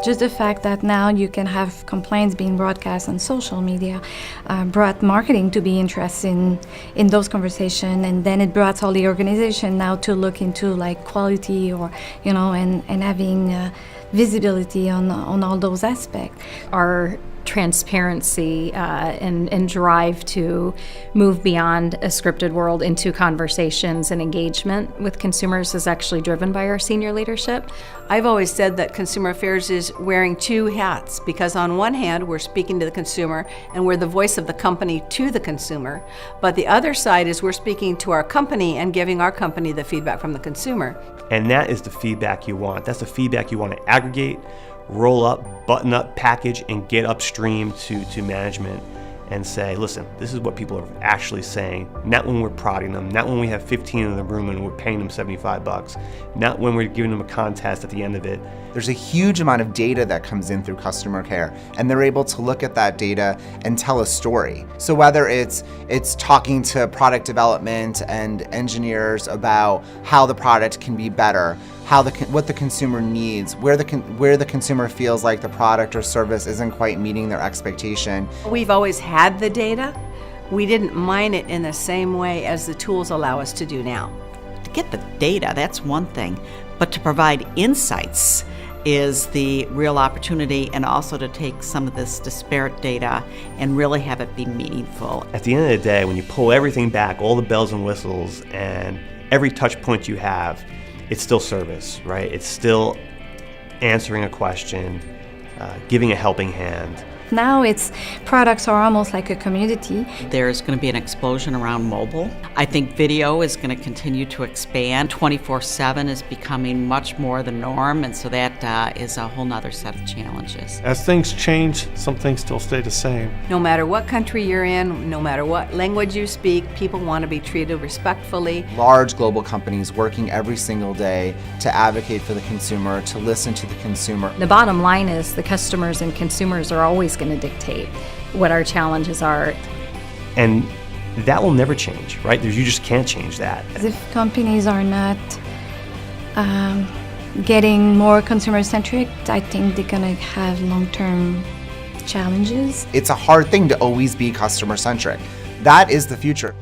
Just the fact that now you can have complaints being broadcast on social media brought marketing to be interested in those conversations, and then it brought all the organization now to look into like quality or, and having visibility on all those aspects. Our transparency and drive to move beyond a scripted world into conversations and engagement with consumers is actually driven by our senior leadership. I've always said that consumer affairs is wearing two hats, because on one hand we're speaking to the consumer and we're the voice of the company to the consumer, but the other side is we're speaking to our company and giving our company the feedback from the consumer. And that is the feedback you want. That's the feedback you want to aggregate, roll up, button up, package, and get upstream to management and say, listen, this is what people are actually saying, not when we're prodding them, not when we have 15 in the room and we're paying them $75, not when we're giving them a contest at the end of it. There's a huge amount of data that comes in through customer care, and they're able to look at that data and tell a story. So whether it's talking to product development and engineers about how the product can be better, what the consumer needs, where the consumer feels like the product or service isn't quite meeting their expectation. We've always had the data. We didn't mine it in the same way as the tools allow us to do now. To get the data, that's one thing, but to provide insights is the real opportunity, and also to take some of this disparate data and really have it be meaningful. At the end of the day, when you pull everything back, all the bells and whistles and every touch point you have, it's still service, right? It's still answering a question, giving a helping hand. Now products are almost like a community. There's going to be an explosion around mobile. I think video is going to continue to expand. 24/7 is becoming much more the norm, and so that is a whole nother set of challenges. As things change, some things still stay the same. No matter what country you're in, no matter what language you speak, people want to be treated respectfully. Large global companies working every single day to advocate for the consumer, to listen to the consumer. The bottom line is the customers and consumers are always going to dictate what our challenges are. And that will never change, right? You just can't change that. If companies are not getting more consumer-centric, I think they're going to have long-term challenges. It's a hard thing to always be customer-centric. That is the future.